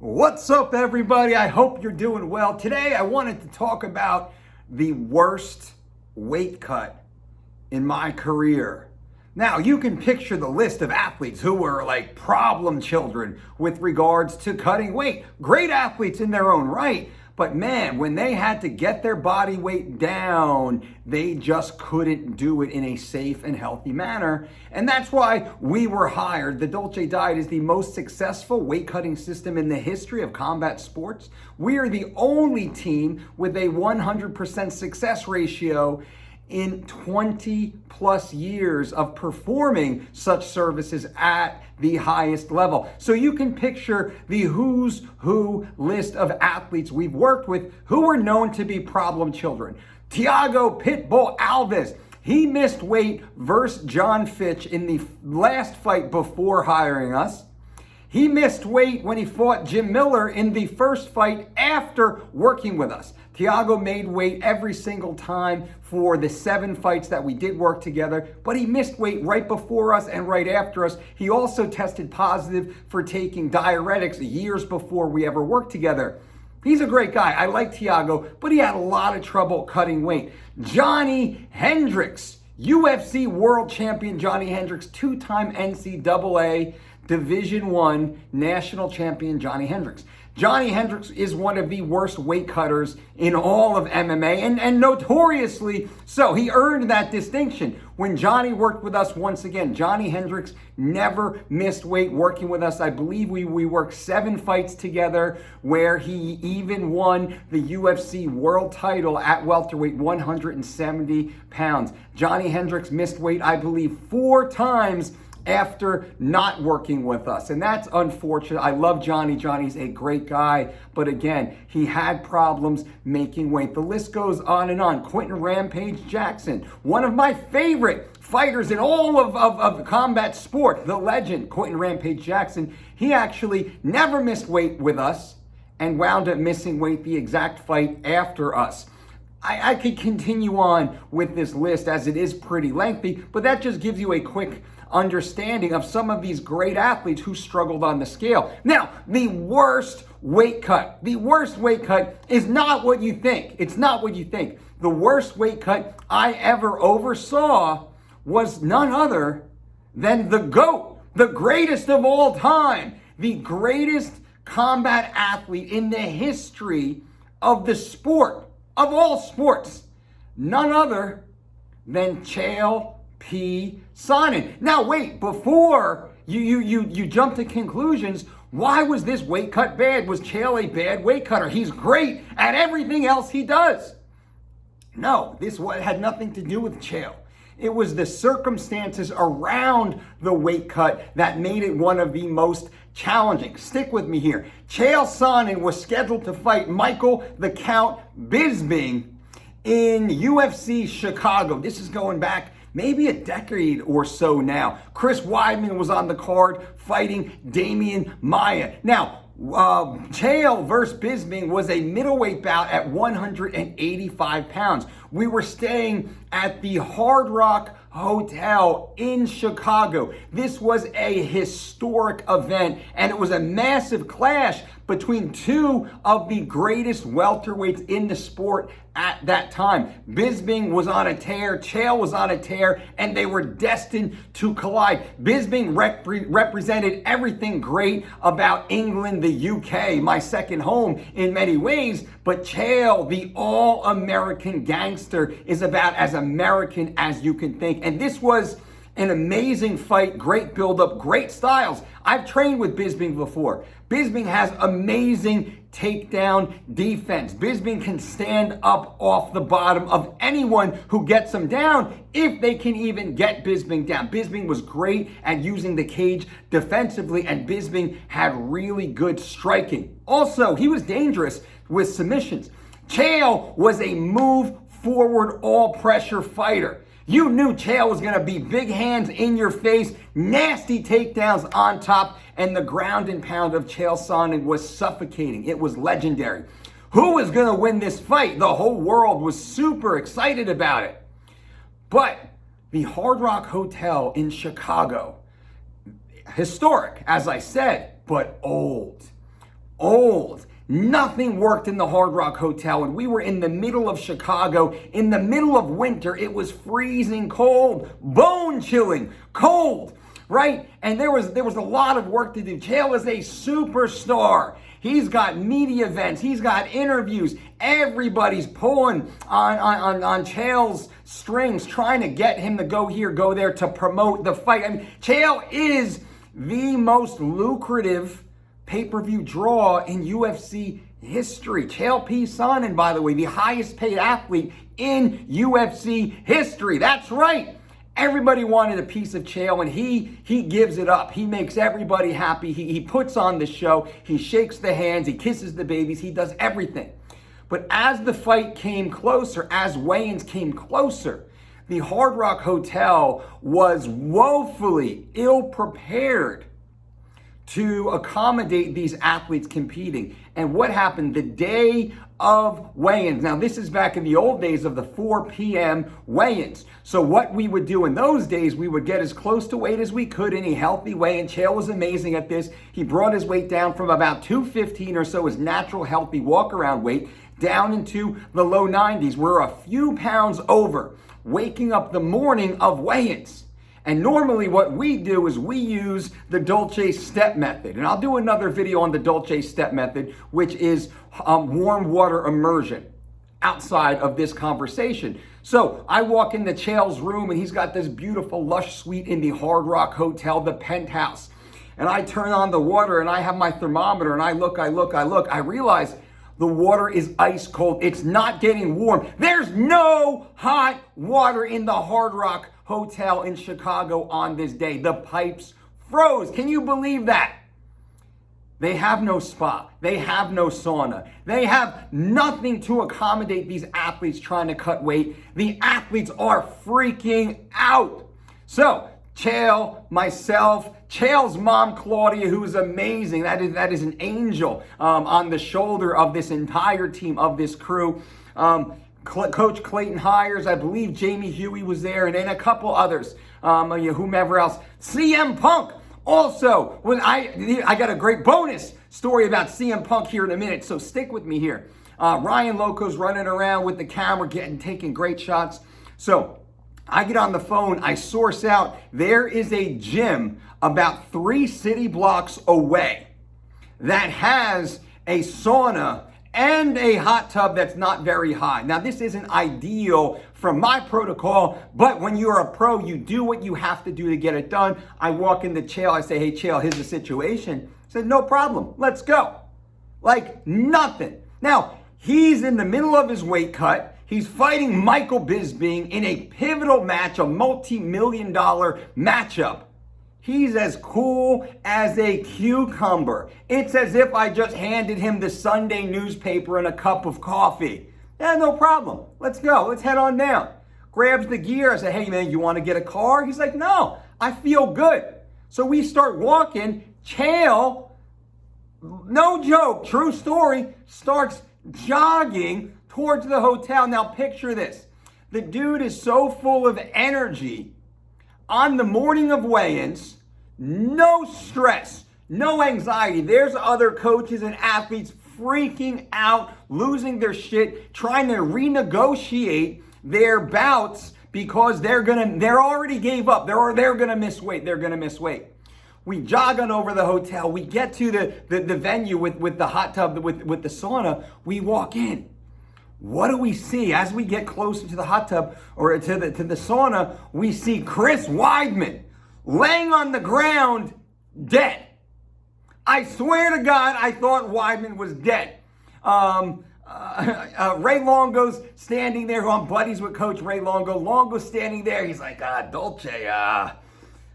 What's up, everybody? I hope you're doing well. Today, I wanted to talk about the worst weight cut in my career. Now, you can picture the list of athletes who were like problem children with regards to cutting weight. Great athletes in their own right, but man, when they had to get their body weight down, they just couldn't do it in a safe and healthy manner. And that's why we were hired. The Dolce diet is the most successful weight cutting system in the history of combat sports. We are the only team with a 100% success ratio in 20 plus years of performing such services at the highest level. So you can picture the who's who list of athletes we've worked with who were known to be problem children. Thiago Pitbull Alves, he missed weight versus John Fitch in the last fight before hiring us. He missed weight when he fought Jim Miller in the first fight after working with us. Thiago made weight every single time for the 7 fights that we did work together, but he missed weight right before us and right after us. He also tested positive for taking diuretics years before we ever worked together. He's a great guy. I like Thiago, but he had a lot of trouble cutting weight. Johnny Hendricks, UFC world champion Johnny Hendricks, 2-time NCAA Division I national champion Johnny Hendricks. Johnny Hendricks is one of the worst weight cutters in all of MMA, and notoriously so. He earned that distinction. When Johnny worked with us once again, Johnny Hendricks never missed weight working with us. I believe we worked 7 fights together where he even won the UFC world title at welterweight, 170 pounds. Johnny Hendricks missed weight, I believe, 4 times after not working with us. And that's unfortunate. I love Johnny. Johnny's a great guy. But again, he had problems making weight. The list goes on and on. Quentin Rampage Jackson, one of my favorite fighters in all of combat sport, the legend, Quentin Rampage Jackson. He actually never missed weight with us and wound up missing weight the exact fight after us. I could continue on with this list as it is pretty lengthy, but that just gives you a quick understanding of some of these great athletes who struggled on the scale. Now, the worst weight cut is not what you think. It's not what you think. The worst weight cut I ever oversaw was none other than the GOAT, the greatest of all time, the greatest combat athlete in the history of the sport, of all sports, none other than Chael P. Sonnen. Now wait, before you jump to conclusions, why was this weight cut bad? Was Chael a bad weight cutter? He's great at everything else he does. No, this had nothing to do with Chael. It was the circumstances around the weight cut that made it one of the most challenging. Stick with me here. Chael Sonnen was scheduled to fight Michael the Count Bisping in UFC Chicago. This is going back maybe a decade or so now. Chris Weidman was on the card fighting Damian Maia. Now, Chael versus Bisping was a middleweight bout at 185 pounds. We were staying at the Hard Rock Hotel in Chicago. This was a historic event, and it was a massive clash between 2 of the greatest welterweights in the sport at that time. Bisping was on a tear, Chael was on a tear, and they were destined to collide. Bisping represented everything great about England, the UK, my second home in many ways, but Chael, the all-American gangster, is about as American as you can think. And this was an amazing fight, great build-up, great styles. I've trained with Bisping before. Bisping has amazing takedown defense. Bisping can stand up off the bottom of anyone who gets him down, if they can even get Bisping down. Bisping was great at using the cage defensively, and Bisping had really good striking. Also, he was dangerous with submissions. Chael was a move forward, all pressure fighter. You knew Chael was going to be big hands in your face, nasty takedowns on top, and the ground and pound of Chael Sonnen was suffocating. It was legendary. Who was going to win this fight? The whole world was super excited about it. But the Hard Rock Hotel in Chicago, historic, as I said, but old. old. Nothing worked in the Hard Rock Hotel, and we were in the middle of Chicago, in the middle of winter. It was freezing cold, bone-chilling cold, right? And there was a lot of work to do. Chael is a superstar. He's got media events. He's got interviews. Everybody's pulling on Chael's strings, trying to get him to go here, go there to promote the fight. I mean, Chael is the most lucrative pay-per-view draw in UFC history. Chael P. Sonnen, by the way, the highest paid athlete in UFC history. That's right. Everybody wanted a piece of Chael, and he gives it up. He makes everybody happy. He puts on the show. He shakes the hands. He kisses the babies. He does everything. But as the fight came closer, as weigh-ins came closer, the Hard Rock Hotel was woefully ill-prepared to accommodate these athletes competing. And what happened the day of weigh-ins? Now, this is back in the old days of the 4 p.m. weigh-ins. So what we would do in those days, we would get as close to weight as we could in a healthy way. And Chael was amazing at this. He brought his weight down from about 215 or so, his natural healthy walk-around weight, down into the low 90s. We're a few pounds over, waking up the morning of weigh-ins. And normally what we do is we use the DOLCE step method. And I'll do another video on the DOLCE step method, which is warm water immersion outside of this conversation. So I walk into Chael's room, and he's got this beautiful lush suite in the Hard Rock Hotel, the penthouse. And I turn on the water, and I have my thermometer, and I look. I realize the water is ice cold. It's not getting warm. There's no hot water in the Hard Rock Hotel in Chicago on this day. The pipes froze. Can you believe that? They have no spa. They have no sauna. They have nothing to accommodate these athletes trying to cut weight. The athletes are freaking out. So Chael, myself, Chael's mom, Claudia, who is amazing. That is an angel on the shoulder of this entire team, of this crew. Coach Clayton Hires, I believe Jamie Huey was there, and then a couple others, whomever else. CM Punk also. I got a great bonus story about CM Punk here in a minute, so stick with me here. Ryan Loco's running around with the camera, taking great shots. So I get on the phone, I source out, there is a gym about 3 city blocks away that has a sauna and a hot tub that's not very high. Now, this isn't ideal from my protocol, but when you're a pro, you do what you have to do to get it done. I walk into Chael, I say, hey, Chael, here's the situation. He said, no problem, let's go. Like nothing. Now, he's in the middle of his weight cut. He's fighting Michael Bisping in a pivotal match, a multi-million-dollar matchup. He's as cool as a cucumber. It's as if I just handed him the Sunday newspaper and a cup of coffee. Yeah, no problem. Let's go. Let's head on down. Grabs the gear. I say, hey, man, you want to get a car? He's like, no, I feel good. So we start walking. Chael, no joke, true story, starts jogging towards the hotel. Now picture this. The dude is so full of energy. On the morning of weigh-ins, no stress, no anxiety. There's other coaches and athletes freaking out, losing their shit, trying to renegotiate their bouts because they're already gave up. They're gonna miss weight. They're gonna miss weight. We jog on over the hotel. We get to the venue with the hot tub, with the sauna. We walk in. What do we see as we get closer to the hot tub or to the sauna? We see Chris Weidman laying on the ground, dead. I swear to God, I thought Weidman was dead. Ray Longo's standing there. I'm buddies with Coach Ray Longo. Longo's standing there. He's like, Dolce,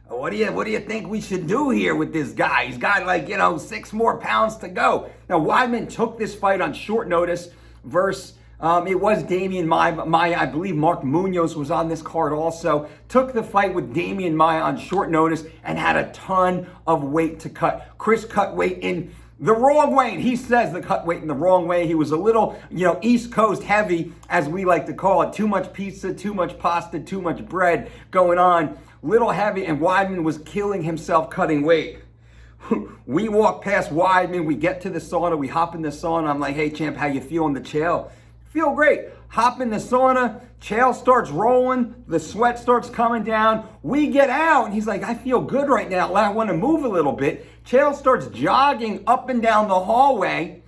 what do you think we should do here with this guy? He's got 6 more pounds to go. Now Weidman took this fight on short notice versus. It was Damian Maia. I believe Mark Munoz was on this card also. Took the fight with Damian Maia on short notice and had a ton of weight to cut. Chris cut weight in the wrong way. And he says the cut weight in the wrong way. He was a little, East Coast heavy, as we like to call it. Too much pizza, too much pasta, too much bread going on. Little heavy, and Weidman was killing himself cutting weight. We walk past Weidman, we get to the sauna, we hop in the sauna. I'm like, hey champ, how you feeling? The Chael, feel great. Hop in the sauna, Chael starts rolling, the sweat starts coming down. We get out and he's like, I feel good right now. I want to move a little bit. Chael starts jogging up and down the hallway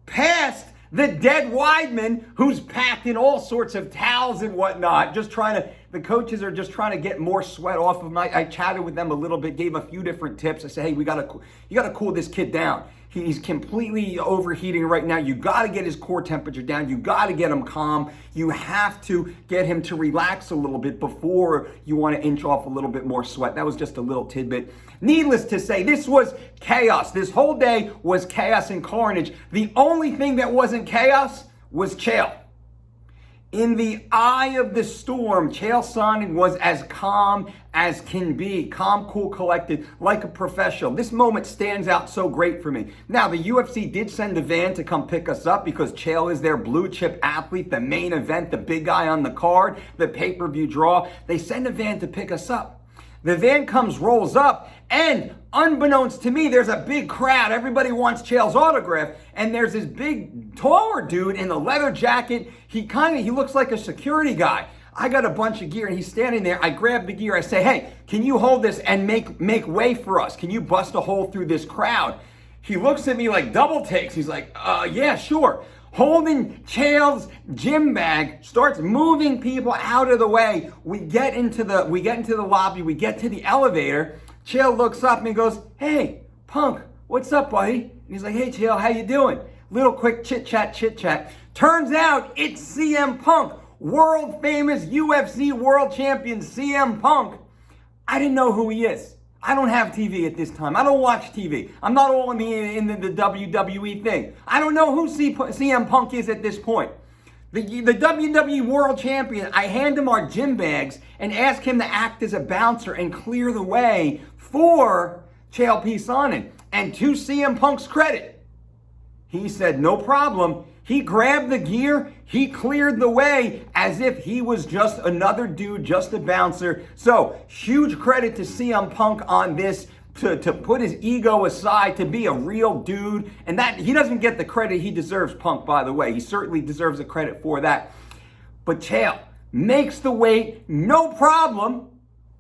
past the dead Weidman, who's packed in all sorts of towels and whatnot, the coaches are just trying to get more sweat off of him. I chatted with them a little bit, gave a few different tips. I said, hey, you gotta cool this kid down. He's completely overheating right now. You got to get his core temperature down. You got to get him calm. You have to get him to relax a little bit before you want to inch off a little bit more sweat. That was just a little tidbit. Needless to say, this was chaos. This whole day was chaos and carnage. The only thing that wasn't chaos was Chael. In the eye of the storm, Chael Sonnen was as calm as can be. Calm, cool, collected, like a professional. This moment stands out so great for me. Now, the UFC did send a van to come pick us up because Chael is their blue chip athlete, the main event, the big guy on the card, the pay-per-view draw. They send a van to pick us up. The van rolls up, and unbeknownst to me, there's a big crowd. Everybody wants Chael's autograph, and there's this big, taller dude in a leather jacket. He looks like a security guy. I got a bunch of gear, and he's standing there. I grab the gear. I say, hey, can you hold this and make way for us? Can you bust a hole through this crowd? He looks at me like double takes. He's like, yeah, sure. Holding Chael's gym bag, starts moving people out of the way. We get into the lobby, we get to the elevator. Chael looks up and he goes, hey, Punk, what's up, buddy? And he's like, hey, Chael, how you doing? Little quick chit chat. Turns out it's CM Punk, world famous UFC world champion CM Punk. I didn't know who he is. I don't have TV at this time. I don't watch TV. I'm not all in the WWE thing. I don't know who CM Punk is at this point. The WWE World Champion, I hand him our gym bags and ask him to act as a bouncer and clear the way for Chael P. Sonnen. And to CM Punk's credit, he said, no problem. He grabbed the gear, he cleared the way as if he was just another dude, just a bouncer. So, huge credit to CM Punk on this, to put his ego aside, to be a real dude. And that he doesn't get the credit he deserves, Punk, by the way. He certainly deserves the credit for that. But Chael makes the weight, no problem,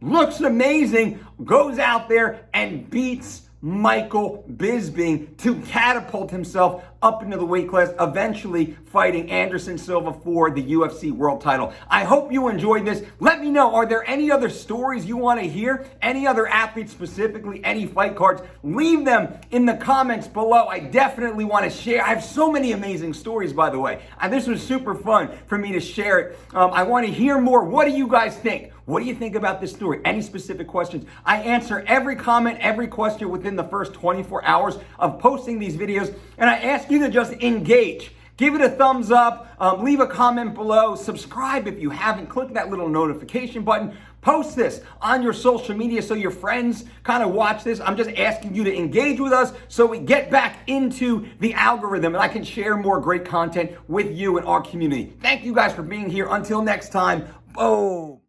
looks amazing, goes out there and beats Michael Bisping to catapult himself up into the weight class, eventually fighting Anderson Silva for the UFC world title. I hope you enjoyed this. Let me know, are there any other stories you want to hear? Any other athletes specifically, any fight cards? Leave them in the comments below. I definitely want to share. I have so many amazing stories, by the way. And this was super fun for me to share it. I want to hear more. What do you guys think? What do you think about this story? Any specific questions? I answer every comment, every question within the first 24 hours of posting these videos. And I ask you to just engage. Give it a thumbs up, leave a comment below, subscribe if you haven't, click that little notification button, post this on your social media so your friends kind of watch this. I'm just asking you to engage with us so we get back into the algorithm and I can share more great content with you and our community. Thank you guys for being here. Until next time, boom.